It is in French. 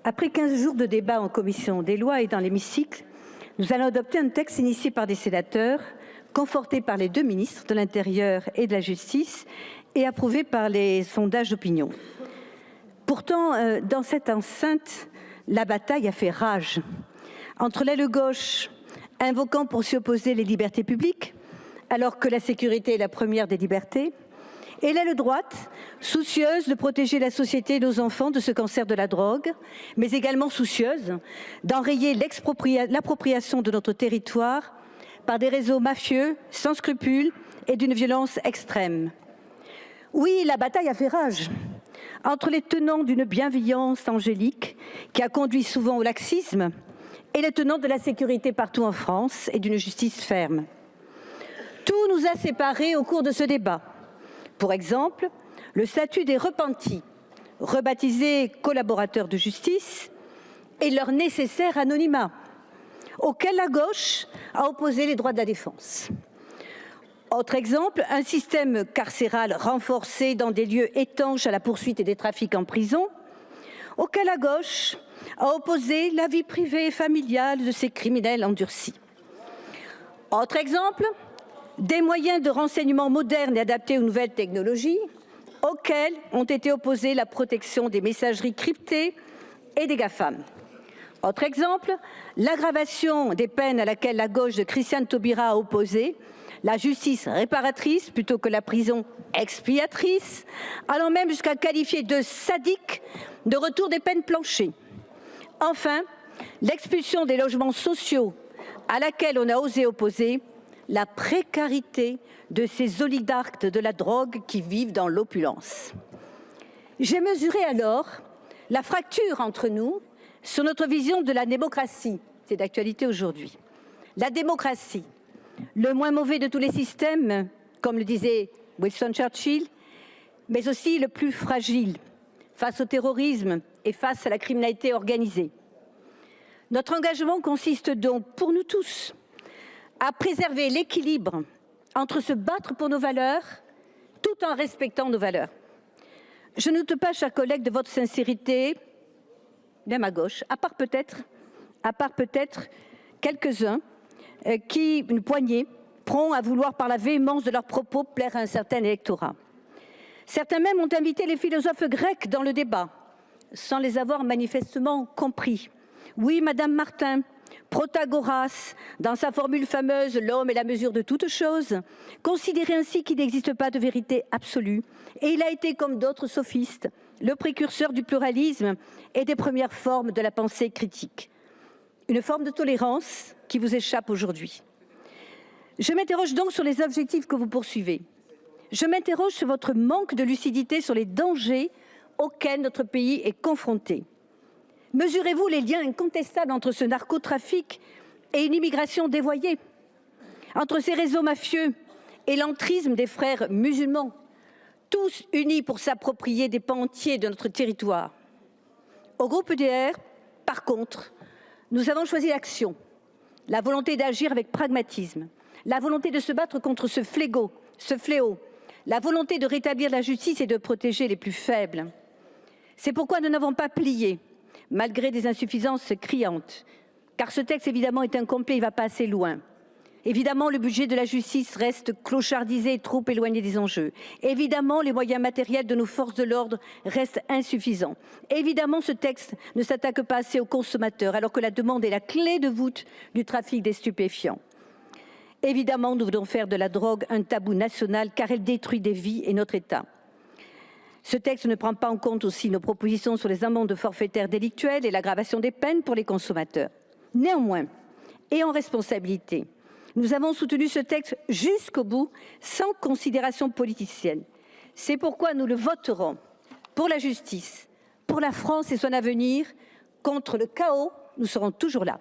Après 15 jours de débat en commission des lois et dans l'hémicycle, nous allons adopter un texte initié par des sénateurs, conforté par les deux ministres de l'Intérieur et de la Justice et approuvé par les sondages d'opinion. Pourtant, dans cette enceinte, la bataille a fait rage. Entre l'aile gauche, invoquant pour s'y opposer les libertés publiques, alors que la sécurité est la première des libertés, et l'aile droite, soucieuse de protéger la société et nos enfants de ce cancer de la drogue, mais également soucieuse d'enrayer l'appropriation de notre territoire par des réseaux mafieux, sans scrupules et d'une violence extrême. Oui, la bataille a fait rage entre les tenants d'une bienveillance angélique qui a conduit souvent au laxisme et les tenants de la sécurité partout en France et d'une justice ferme. Tout nous a séparés au cours de ce débat. Pour exemple, le statut des repentis, rebaptisés collaborateurs de justice, et leur nécessaire anonymat, auquel la gauche a opposé les droits de la défense. Autre exemple, un système carcéral renforcé dans des lieux étanches à la poursuite des trafics en prison, auquel la gauche a opposé la vie privée et familiale de ces criminels endurcis. Autre exemple, des moyens de renseignement modernes et adaptés aux nouvelles technologies, auxquels ont été opposés la protection des messageries cryptées et des GAFAM. Autre exemple, l'aggravation des peines à laquelle la gauche de Christiane Taubira a opposé la justice réparatrice plutôt que la prison expiatrice, allant même jusqu'à qualifier de sadique de retour des peines planchées. Enfin, l'expulsion des logements sociaux à laquelle on a osé opposer la précarité de ces oligarques de la drogue qui vivent dans l'opulence. J'ai mesuré alors la fracture entre nous sur notre vision de la démocratie. C'est d'actualité aujourd'hui. La démocratie, le moins mauvais de tous les systèmes, comme le disait Winston Churchill, mais aussi le plus fragile face au terrorisme et face à la criminalité organisée. Notre engagement consiste donc, pour nous tous, à préserver l'équilibre entre se battre pour nos valeurs tout en respectant nos valeurs. Je ne doute pas, chers collègues, de votre sincérité, même à gauche, à part peut-être quelques-uns une poignée, prompts à vouloir par la véhémence de leurs propos plaire à un certain électorat. Certains même ont invité les philosophes grecs dans le débat, sans les avoir manifestement compris. Oui, Madame Martin, Protagoras, dans sa formule fameuse « l'homme est la mesure de toute chose », considérait ainsi qu'il n'existe pas de vérité absolue, et il a été, comme d'autres sophistes, le précurseur du pluralisme et des premières formes de la pensée critique. Une forme de tolérance qui vous échappe aujourd'hui. Je m'interroge donc sur les objectifs que vous poursuivez. Je m'interroge sur votre manque de lucidité sur les dangers auxquels notre pays est confronté. Mesurez-vous les liens incontestables entre ce narcotrafic et une immigration dévoyée, entre ces réseaux mafieux et l'entrisme des frères musulmans, tous unis pour s'approprier des pans entiers de notre territoire. Au groupe EDR, par contre, nous avons choisi l'action, la volonté d'agir avec pragmatisme, la volonté de se battre contre ce fléau, la volonté de rétablir la justice et de protéger les plus faibles. C'est pourquoi nous n'avons pas plié, malgré des insuffisances criantes, car ce texte évidemment est incomplet, il ne va pas assez loin. Évidemment, le budget de la justice reste clochardisé et trop éloigné des enjeux. Évidemment, les moyens matériels de nos forces de l'ordre restent insuffisants. Évidemment, ce texte ne s'attaque pas assez aux consommateurs, alors que la demande est la clé de voûte du trafic des stupéfiants. Évidemment, nous voulons faire de la drogue un tabou national, car elle détruit des vies et notre État. Ce texte ne prend pas en compte aussi nos propositions sur les amendes forfaitaires délictuelles et l'aggravation des peines pour les consommateurs. Néanmoins, et en responsabilité, nous avons soutenu ce texte jusqu'au bout, sans considération politicienne. C'est pourquoi nous le voterons pour la justice, pour la France et son avenir. Contre le chaos, nous serons toujours là.